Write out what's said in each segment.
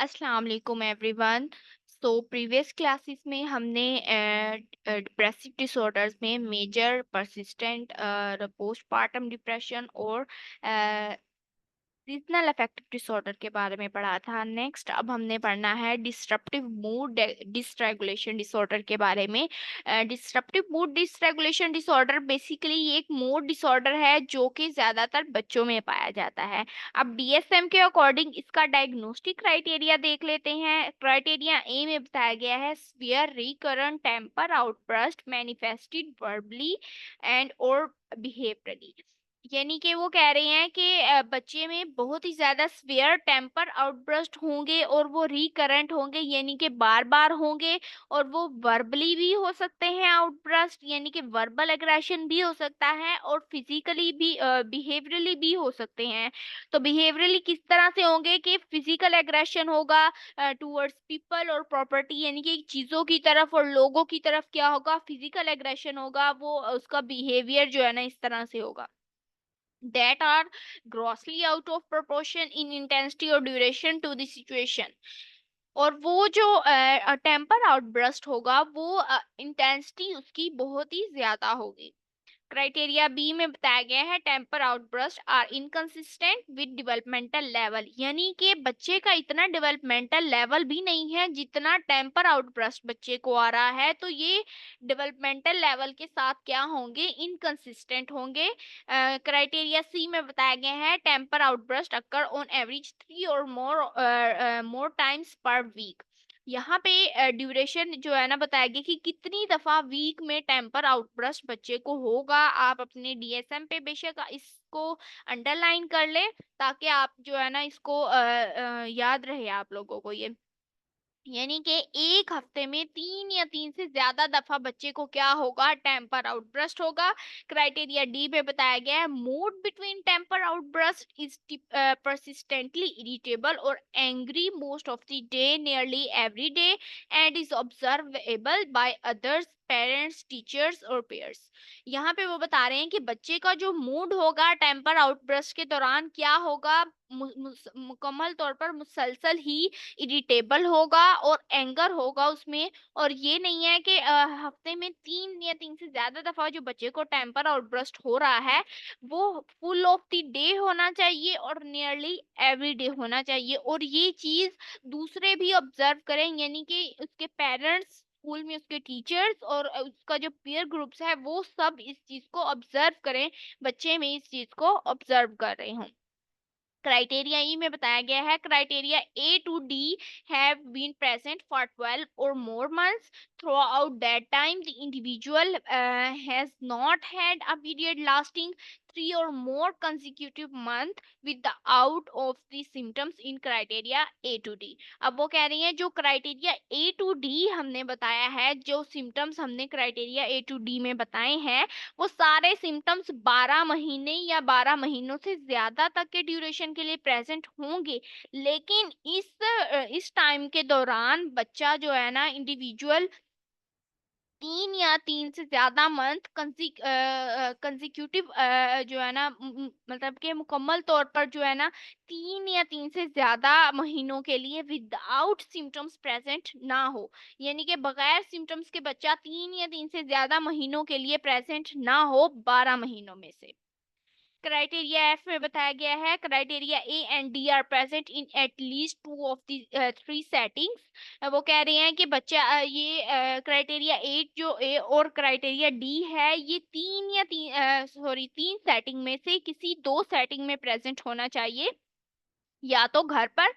अस्सलाम वालेकुम everyone. Previous classes में हमने डिप्रेसिव डिसऑर्डर्स में मेजर persistent पोस्टपार्टम डिप्रेशन और सीजनल अफेक्टिव डिसऑर्डर के बारे में पढ़ा था। नेक्स्ट अब हमने पढ़ना है डिस्ट्रप्टिव मूड डिसरेगुलेशन डिसऑर्डर के बारे में। Disruptive mood dysregulation disorder basically ये एक मूड डिसऑर्डर है जो कि ज्यादातर बच्चों में पाया जाता है। अब डीएसएम के अकॉर्डिंग इसका डायग्नोस्टिक क्राइटेरिया देख लेते हैं। क्राइटेरिया ए में बताया गया है severe recurrent temper outburst manifested verbally and or behaviourally. यानी कि वो कह रहे हैं कि बच्चे में बहुत ही ज्यादा स्वेयर टेम्पर आउटबर्स्ट होंगे और वो रिकरेंट होंगे, यानी कि बार बार होंगे। और वो वर्बली भी हो सकते हैं आउटबर्स्ट, यानी कि वर्बल एग्रेशन भी हो सकता है और फिजिकली भी बिहेवियरली भी हो सकते हैं। तो बिहेवियरली किस तरह से होंगे कि फिजिकल एग्रेशन होगा टुवर्ड्स पीपल और प्रॉपर्टी, यानी कि चीजों की तरफ और लोगों की तरफ क्या होगा, फिजिकल एग्रेशन होगा। वो उसका बिहेवियर जो है ना इस तरह से होगा that are grossly out of proportion in intensity or duration to the situation। और वो जो टेम्पर आउटबर्स्ट होगा वो इंटेंसिटी उसकी बहुत ही ज्यादा होगी। क्राइटेरिया बी में बताया गया है temper outburst are inconsistent with developmental level, यानी कि बच्चे का इतना डेवलपमेंटल लेवल भी नहीं है जितना टेम्पर आउटबर्स्ट बच्चे को आ रहा है। तो ये डेवलपमेंटल लेवल के साथ क्या होंगे, इनकंसिस्टेंट होंगे। क्राइटेरिया सी में बताया गया है temper outburst occur on average 3 or more times पर वीक। यहाँ पे ड्यूरेशन जो है ना बताया गया कि कितनी दफा वीक में टेम्पर आउटबर्स्ट बच्चे को होगा। आप अपने डीएसएम पे बेशक इसको अंडरलाइन कर ले ताकि आप जो है ना इसको याद रहे आप लोगों को ये। यानी कि एक हफ्ते में 3 या 3 से ज्यादा दफा बच्चे को क्या होगा, टेम्पर आउटबर्स्ट होगा। क्राइटेरिया डी पे बताया गया है mood between temper outburst is persistently irritable or angry most of the day nearly every day and is observable by others parents teachers और पेयर्स। यहाँ पे वो बता रहे हैं कि बच्चे का जो मूड होगा टेम्पर आउटबर्स्ट के दौरान क्या होगा, मुकम्मल तौर पर मुसलसल ही इरिटेबल होगा और एंगर होगा उसमें। और ये नहीं है कि हफ्ते में 3 या 3 से ज्यादा दफा जो बच्चे को टेम्पर आउटबर्स्ट हो रहा है वो फुल ऑफ द डे होना चाहिए और नियरली एवरी डे होना चाहिए। और ये चीज दूसरे भी ऑब्जर्व करें, यानी कि उसके पेरेंट्स, स्कूल में उसके टीचर्स और उसका जो पीयर ग्रुप्स है वो सब इस चीज को ऑब्जर्व करें, बच्चे में इस चीज को ऑब्जर्व कर रहे हों। क्राइटेरिया ई में बताया गया है criteria A to D have been present for 12 or more months throughout that time the individual has not had a period lasting 3 or more consecutive month with the out of the symptoms in criteria A to D। अब वो कह रही हैं जो criteria A to D हमने बताया है, जो सिम्टम्स हमने क्राइटेरिया A to D में बताए हैं वो सारे सिम्टम्स 12 महीने या 12 महीनों से ज्यादा तक के ड्यूरेशन के लिए प्रेजेंट होंगे। लेकिन इस टाइम के दौरान बच्चा जो है ना इंडिविजुअल 3 या 3 से ज्यादा मंथ कंसिक्यूटिव जो है ना मतलब कि मुकम्मल तौर पर जो है ना 3 या 3 से ज्यादा महीनों के लिए विदाउट सिम्टम्स प्रेजेंट ना हो, यानी कि बगैर सिम्टम्स के बच्चा 3 या 3 से ज्यादा महीनों के लिए प्रेजेंट ना हो 12 महीनों में से। क्राइटेरिया एफ में बताया गया है criteria A and D R present in at least 2 of the 3 settings. वो कह रहे हैं कि बच्चा ये क्राइटेरिया ए जो ए और क्राइटेरिया डी है ये 3 सेटिंग में से किसी 2 सेटिंग में प्रेजेंट होना चाहिए, या तो घर पर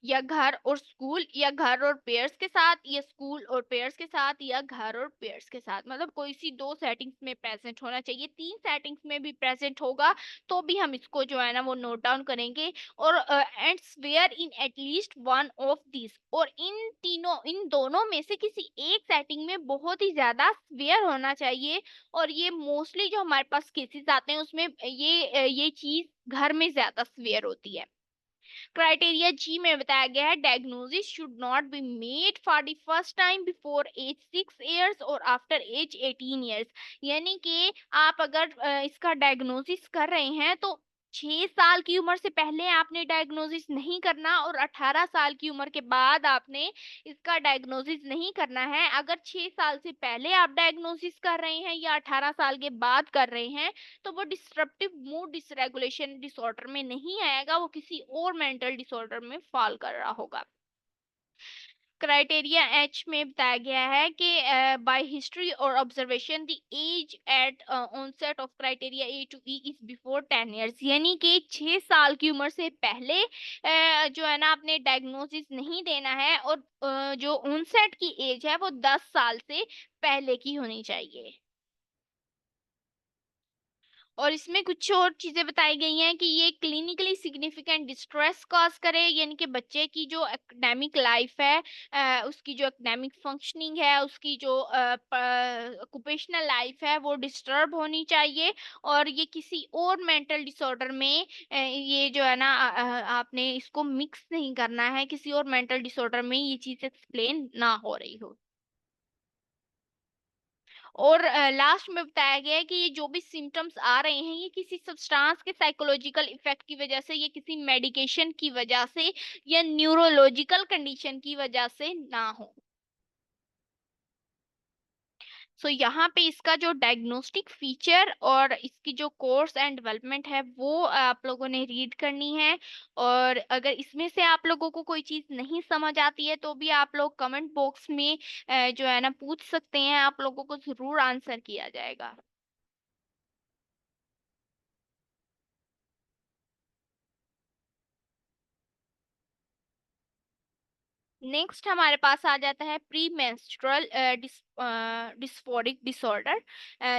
या घर और स्कूल या घर और पेयर्स के साथ या स्कूल और पेयर्स के साथ या घर और पेयर्स के साथ, मतलब कोई सी 2 सेटिंग्स में प्रेजेंट होना चाहिए। 3 सेटिंग्स में भी प्रेजेंट होगा तो भी हम इसको जो है ना वो नोट डाउन करेंगे। और and swear in at least one of this, और इन दोनों में से किसी एक सेटिंग में बहुत ही ज्यादा स्वेयर होना चाहिए। और ये मोस्टली जो हमारे पास केसेस आते हैं उसमें ये चीज घर में ज्यादा स्वेयर होती है। क्राइटेरिया जी में बताया गया है diagnosis should not be made for the first time before age 6 years or after age 18 years. यानी कि आप अगर इसका डायग्नोसिस कर रहे हैं तो 6 साल की उम्र से पहले आपने डायग्नोसिस नहीं करना और 18 साल की उम्र के बाद आपने इसका डायग्नोसिस नहीं करना है। अगर 6 साल से पहले आप डायग्नोसिस कर रहे हैं या 18 साल के बाद कर रहे हैं, तो वो डिस्ट्रप्टिव मूड डिसरेगुलेशन डिसऑर्डर में नहीं आएगा, वो किसी और मेंटल डिसऑर्डर में फॉल कर रहा होगा। क्राइटेरिया एच में बताया गया है कि by history or observation the age at onset of criteria A to E is before 10 years, यानी कि 6 साल की उम्र से पहले जो है ना आपने डायग्नोसिस नहीं देना है, और जो ऑनसेट की एज है वो 10 साल से पहले की होनी चाहिए। और इसमें कुछ और चीजें बताई गई हैं कि ये क्लिनिकली सिग्निफिकेंट डिस्ट्रेस कॉज करे, यानी कि बच्चे की जो एकेडमिक लाइफ है, उसकी जो एकेडमिक फंक्शनिंग है, उसकी जो ऑक्यूपेशनल लाइफ है वो डिस्टर्ब होनी चाहिए। और ये किसी और मेंटल डिसऑर्डर में ये जो है ना आपने इसको मिक्स नहीं करना है, किसी और मेंटल डिसऑर्डर में ये चीज एक्सप्लेन ना हो रही हो। और लास्ट में बताया गया है कि ये जो भी सिम्टम्स आ रहे हैं ये किसी सब्सटेंस के साइकोलॉजिकल इफेक्ट की वजह से, ये किसी मेडिकेशन की वजह से या न्यूरोलॉजिकल कंडीशन की वजह से ना हो। सो यहाँ पे इसका जो डायग्नोस्टिक फीचर और इसकी जो कोर्स एंड डेवलपमेंट है वो आप लोगों ने रीड करनी है। और अगर इसमें से आप लोगों को कोई चीज़ नहीं समझ आती है तो भी आप लोग कमेंट बॉक्स में जो है ना पूछ सकते हैं, आप लोगों को जरूर आंसर किया जाएगा। नेक्स्ट हमारे पास आ जाता है प्री मेंस्ट्रुअल डिस्फोरिक डिसऑर्डर।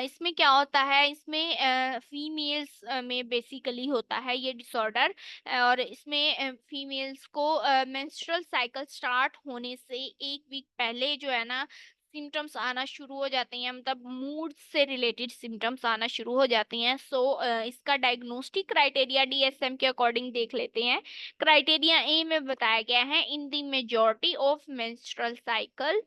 इसमें क्या होता है, इसमें फीमेल्स में बेसिकली होता है ये डिसऑर्डर। और इसमें फीमेल्स को मेंस्ट्रुअल साइकिल स्टार्ट होने से एक वीक पहले जो है ना सिम्टम्स आना शुरू हो जाते हैं, मतलब मूड से रिलेटेड सिम्टम्स आना शुरू हो जाते हैं। सो इसका डायग्नोस्टिक क्राइटेरिया डीएसएम के अकॉर्डिंग देख लेते हैं। क्राइटेरिया ए में बताया गया है in the majority of menstrual cycle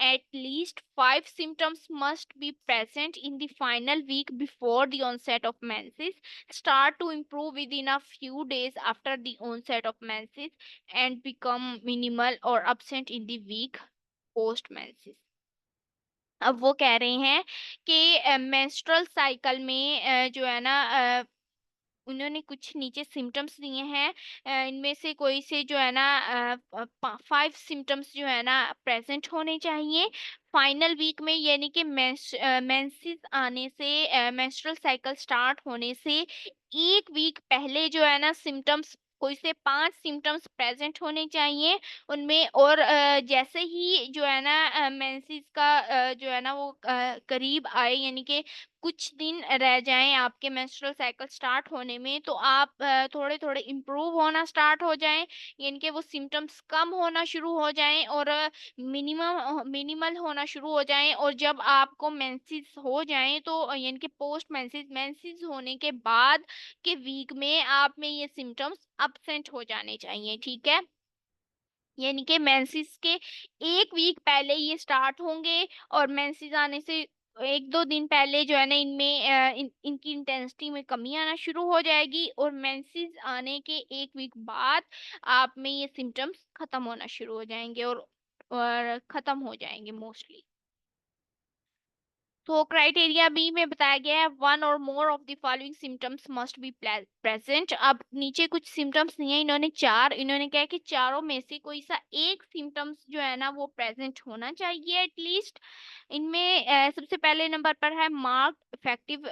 at least 5 symptoms must be present in the final week before the onset of menses, start to improve within a few days after the onset of menses, and become minimal or absent in the week post menses। अब वो कह रहे हैं कि menstrual cycle में जो है ना उन्होंने कुछ नीचे सिम्टम्स दिए हैं। इनमें से कोई से जो है ना 5 सिम्टम्स जो है ना प्रेजेंट होने चाहिए फाइनल वीक में, यानी कि मेंसेस आने से मेंस्ट्रुअल साइकिल स्टार्ट होने से एक वीक पहले जो है ना सिम्टम्स कोई से 5 सिम्टम्स प्रेजेंट होने चाहिए उनमें। और जैसे ही जो है ना मेंसेस का जो है ना वो करीब आए, यानी कि कुछ दिन रह जाएं आपके मेंस्ट्रुअल साइकिल स्टार्ट होने में, तो आप थोड़े थोड़े इम्प्रूव होना स्टार्ट हो जाएं, यानी कि वो सिम्टम्स कम होना शुरू हो जाएं और मिनिमल होना शुरू हो जाएं। और जब आपको मेंसेस हो जाएं तो यानी कि पोस्ट मेंसेस मेंसेस होने के बाद के वीक में आप में ये सिम्टम्स absent हो जाने चाहिए, ठीक है। यानी कि मेंसेस के एक वीक पहले ये स्टार्ट होंगे और मेंसेस आने से एक दो दिन पहले जो है ना इनमें इनकी इंटेंसिटी में कमी आना शुरू हो जाएगी, और मेंसेस आने के एक वीक बाद आप में ये सिम्टम्स खत्म होना शुरू हो जाएंगे और खत्म हो जाएंगे मोस्टली। तो क्राइटेरिया बी में बताया गया है one or more of the following symptoms must be present. अब नीचे कुछ सिम्टम्स नहीं है, इन्होंने चार, इन्होंने कहा कि चारों में से कोई सा एक सिम्टम्स जो है ना वो प्रेजेंट होना चाहिए एटलीस्ट। इनमें सबसे पहले नंबर पर है marked effective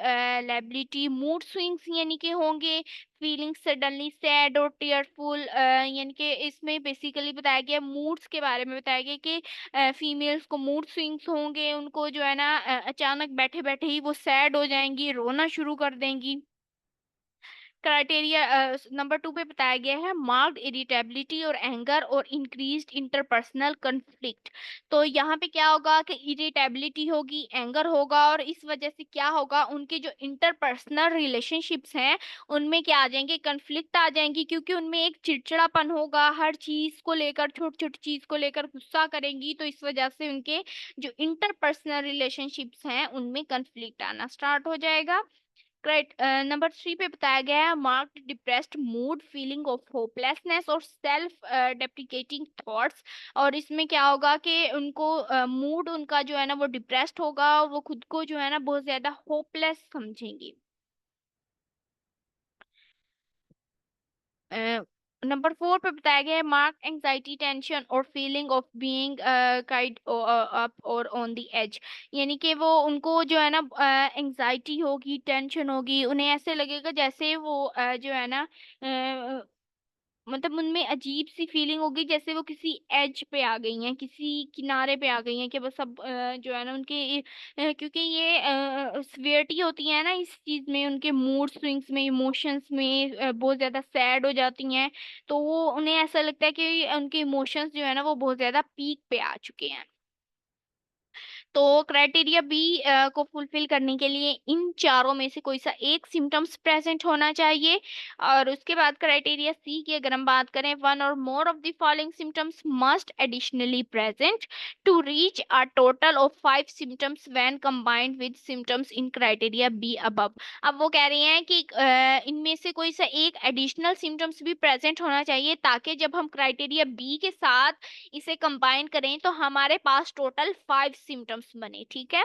liability, mood swings यानी कि होंगे, फीलिंग सडनली सैड और टीयरफुल, यानी कि इसमें बेसिकली बताया गया मूड्स के बारे में बताया गया कि फीमेल्स को मूड स्विंग्स होंगे, उनको जो है ना अचानक बैठे बैठे ही वो सैड हो जाएंगी, रोना शुरू कर देंगी। क्राइटेरिया नंबर 2 पे बताया गया है मार्क्ड इरिटेबिलिटी और एंगर और इंक्रीज्ड इंटरपर्सनल कन्फ्लिक्ट। तो यहाँ पे क्या होगा कि इरिटेबिलिटी होगी, एंगर होगा, और इस वजह से क्या होगा उनके जो इंटरपर्सनल रिलेशनशिप्स हैं उनमें क्या आ जाएंगे, कन्फ्लिक्ट आ जाएंगी, क्योंकि उनमें एक चिड़चिड़ापन होगा, हर चीज को लेकर छोटी छोटी चीज को लेकर गुस्सा करेंगी, तो इस वजह से उनके जो इंटरपर्सनल रिलेशनशिप्स हैं उनमें कन्फ्लिक्ट आना स्टार्ट हो जाएगा। नंबर 3 पे बताया गया है marked depressed mood, feeling of hopelessness और सेल्फ डेप्रिकेटिंग थॉट्स। और इसमें क्या होगा कि उनको मूड उनका जो है ना वो डिप्रेस्ड होगा और वो खुद को जो है ना बहुत ज्यादा होपलेस समझेंगी। नंबर 4 पे बताया गया है मार्क एंजाइटी टेंशन और फीलिंग ऑफ बीइंग काइड अप और ऑन द एज। यानी कि वो उनको जो है ना एंजाइटी होगी, टेंशन होगी, उन्हें ऐसे लगेगा जैसे वो जो है ना मतलब उनमें अजीब सी फीलिंग होगी जैसे वो किसी एज पे आ गई हैं, किसी किनारे पे आ गई हैं कि बस अब जो है ना उनके क्योंकि ये सिवियरिटी होती है ना इस चीज में, उनके मूड स्विंग्स में, इमोशंस में बहुत ज्यादा सैड हो जाती हैं। तो वो उन्हें ऐसा लगता है कि उनके इमोशंस जो है ना वो बहुत ज्यादा पीक पे आ चुके हैं। तो क्राइटेरिया बी को फुलफिल करने के लिए इन चारों में से कोई सा एक सिम्टम्स प्रेजेंट होना चाहिए। और उसके बाद क्राइटेरिया सी की अगर हम बात करें, one or more of the following symptoms must additionally present to reach a total of 5 symptoms when combined with symptoms in criteria B above. अब वो कह रही हैं कि इनमें से कोई सा एक एडिशनल सिम्टम्स भी प्रेजेंट होना चाहिए ताकि जब हम क्राइटेरिया बी के साथ इसे कंबाइन करें तो हमारे पास टोटल 5 सिम्टम्स बने। ठीक है,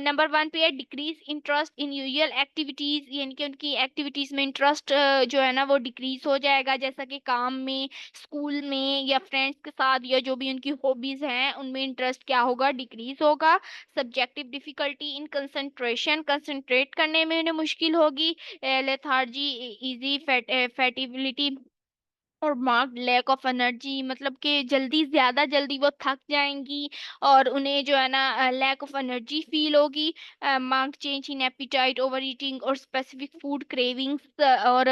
नंबर 1 पे है decrease interest in usual activities, यानी कि उनकी एक्टिविटीज में इंटरेस्ट जो है ना वो डिक्रीज हो जाएगा, जैसा कि काम में, स्कूल में या फ्रेंड्स के साथ या जो भी उनकी हॉबीज हैं उनमें इंटरेस्ट क्या होगा, डिक्रीज होगा। Subjective difficulty in concentration, concentrate करने में उन्हें मुश्किल होगी। लेथार्जी, इजी फैटिबिलिटी और मार्क्ड लैक ऑफ एनर्जी, मतलब कि जल्दी, ज्यादा जल्दी वो थक जाएंगी और उन्हें जो है ना लैक ऑफ एनर्जी फील होगी। Marked change in appetite, over eating और स्पेसिफिक फूड क्रेविंग्स। और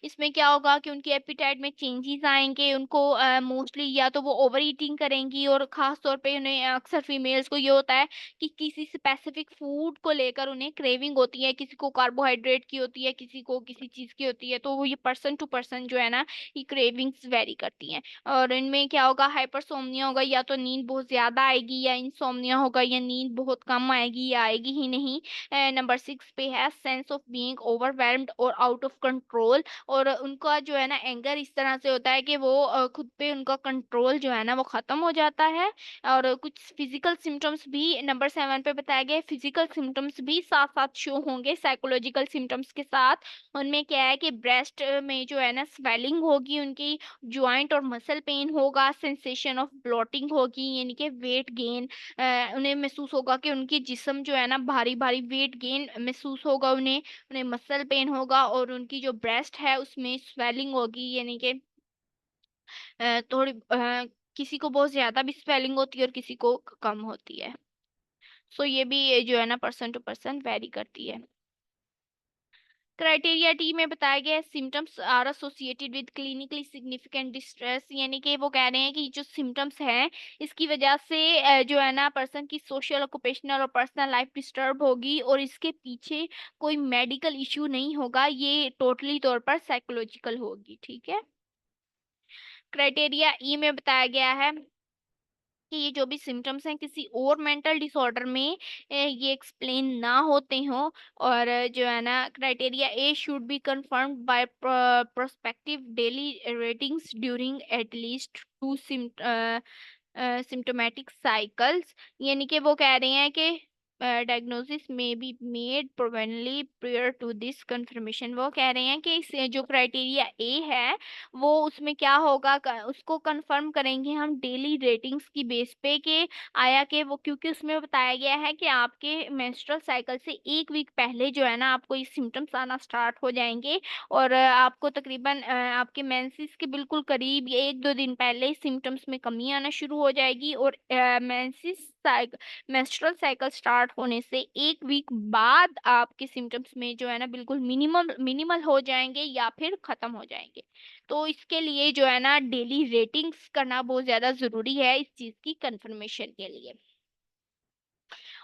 इसमें क्या होगा कि उनकी एपिटाइट में चेंजेस आएंगे, उनको मोस्टली या तो वो ओवर ईटिंग करेंगी और खास तौर पे उन्हें अक्सर फीमेल्स को ये होता है कि किसी स्पेसिफिक फूड को लेकर उन्हें क्रेविंग होती है, किसी को कार्बोहाइड्रेट की होती है, किसी को किसी चीज की होती है। तो वो ये पर्सन टू पर्सन जो है ना की क्रेविंग्स वेरी करती हैं। और इनमें क्या होगा, हाइपरसोमनिया होगा, या तो नींद बहुत ज्यादा आएगी, या इंसोमनिया होगा, या नींद बहुत कम आएगी या आएगी ही नहीं। नंबर 6 पे है सेंस ऑफ बीइंग ओवरवेल्म्ड और आउट ऑफ कंट्रोल। और उनका जो है ना एंगर इस तरह से होता है कि वो खुद पे उनका कंट्रोल जो है ना वो खत्म हो जाता है। और कुछ फिजिकल सिम्टम्स भी नंबर 7 पे बताया गया है, फिजिकल सिम्टम्स भी साथ साथ शो होंगे साइकोलॉजिकल सिम्टम्स के साथ। उनमें क्या है कि ब्रेस्ट में जो है ना स्वेलिंग होगी, उनकी ज्वाइंट और मसल पेन होगा, सेंसेशन ऑफ ब्लोटिंग होगी, यानी कि वेट गेन उन्हें महसूस होगा कि उनकी जिस्म जो है ना भारी भारी, वेट गेन महसूस होगा उन्हें। उन्हें मसल पेन होगा और उनकी जो ब्रेस्ट है उसमें स्वेलिंग होगी, यानी कि थोड़ी किसी को बहुत ज्यादा भी स्वेलिंग होती है और किसी को कम होती है। सो ये भी जो है ना पर्सन टू पर्सन वेरी करती है। क्राइटेरिया टी में बताया गया है symptoms are associated with clinically significant distress, यानी कि वो कह रहे हैं कि जो सिम्टम्स हैं इसकी वजह से जो है ना पर्सन की सोशल, ऑक्यूपेशनल और पर्सनल लाइफ डिस्टर्ब होगी और इसके पीछे कोई मेडिकल इश्यू नहीं होगा, ये टोटली तौर पर साइकोलॉजिकल होगी। ठीक है, क्राइटेरिया ई में बताया गया है कि ये जो भी सिम्टम्स हैं किसी और मेंटल डिसऑर्डर में ये एक्सप्लेन ना होते हों। और जो है ना criteria A should be confirmed by prospective daily ratings during at least 2 symptomatic cycles, यानी कि वो कह रहे हैं कि डायग्नोसिस में be made probably prior to this confirmation. वो कह रहे हैं कि इस जो क्राइटेरिया ए है वो उसमें क्या होगा, उसको कंफर्म करेंगे हम डेली रेटिंग्स की बेस पे कि आया कि वो, क्योंकि उसमें बताया गया है कि आपके मेंस्ट्रुअल साइकिल से 1 वीक पहले जो है ना आपको ये सिम्टम्स आना स्टार्ट हो जाएंगे। और आपको तकरीबन आपके मेंसेस के बिल्कुल करीब ये 1-2 दिन पहले सिम्टम्स में कमी आना शुरू हो जाएगी। और मेंसेस मेंस्ट्रुअल साइकिल स्टार्ट होने से 1 वीक बाद आपके सिम्टम्स में जो है ना बिल्कुल मिनिमल मिनिमल हो जाएंगे या फिर खत्म हो जाएंगे। तो इसके लिए जो है ना डेली रेटिंग्स करना बहुत ज्यादा जरूरी है इस चीज की कंफर्मेशन के लिए।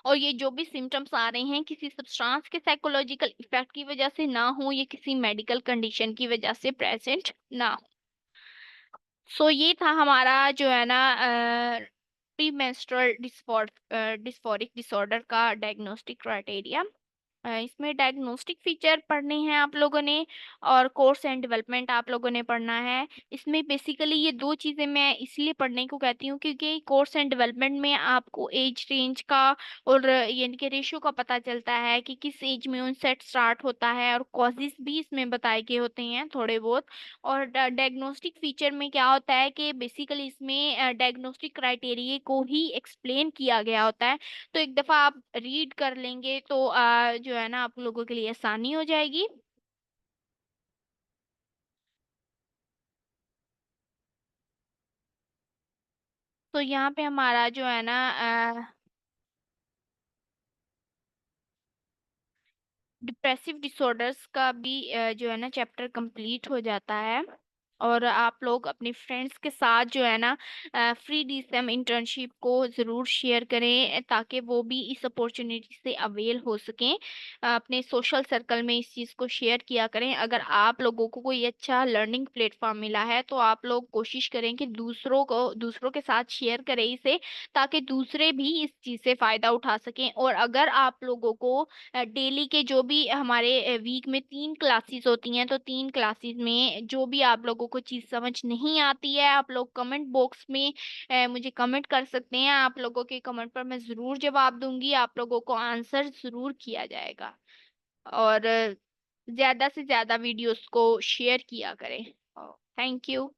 और ये जो भी सिम्टम्स आ रहे हैं किसी सब्सटेंस के साइकोलॉजिकल इफेक्ट की वजह से ना हो, ये किसी मेडिकल कंडीशन की वजह से प्रेजेंट ना हो। सो ये था हमारा जो है ना प्री मेंस्ट्रुअल डिस्फोरिक डिसऑर्डर का डायग्नोस्टिक क्राइटेरिया। इसमें डायग्नोस्टिक फीचर पढ़ने हैं आप लोगों ने और कोर्स एंड डेवलपमेंट आप लोगों ने पढ़ना है। इसमें बेसिकली ये 2 चीज़ें मैं इसलिए पढ़ने को कहती हूँ क्योंकि कोर्स एंड डेवलपमेंट में आपको एज रेंज का और यानी कि रेशियो का पता चलता है कि किस एज में ऑनसेट स्टार्ट होता है और कॉजेज़ भी इसमें बताए गए होते हैं थोड़े बहुत। और डायग्नोस्टिक फीचर में क्या होता है कि बेसिकली इसमें डायग्नोस्टिक क्राइटेरिया को ही एक्सप्लेन किया गया होता है। तो एक दफ़ा आप रीड कर लेंगे तो जो है ना आप लोगों के लिए आसानी हो जाएगी। तो यहाँ पे हमारा जो है ना डिप्रेसिव डिसऑर्डर्स का भी जो है ना चैप्टर कंप्लीट हो जाता है। और आप लोग अपने फ्रेंड्स के साथ जो है ना फ्री डीएसएम इंटर्नशिप को ज़रूर शेयर करें ताकि वो भी इस अपॉर्चुनिटी से अवेल हो सकें। अपने सोशल सर्कल में इस चीज़ को शेयर किया करें। अगर आप लोगों को कोई अच्छा लर्निंग प्लेटफॉर्म मिला है तो आप लोग कोशिश करें कि दूसरों के साथ शेयर करें इसे, ताकि दूसरे भी इस चीज़ से फ़ायदा उठा सकें। और अगर आप लोगों को डेली के जो भी हमारे वीक में 3 क्लासेस होती हैं, तो 3 क्लासेस में जो भी आप लोगों को चीज़ समझ नहीं आती है, आप लोग कमेंट बॉक्स में मुझे कमेंट कर सकते हैं। आप लोगों के कमेंट पर मैं ज़रूर जवाब दूँगी, आप लोगों को आंसर ज़रूर किया जाएगा। और ज़्यादा से ज़्यादा वीडियोज़ को शेयर किया करें। Thank you.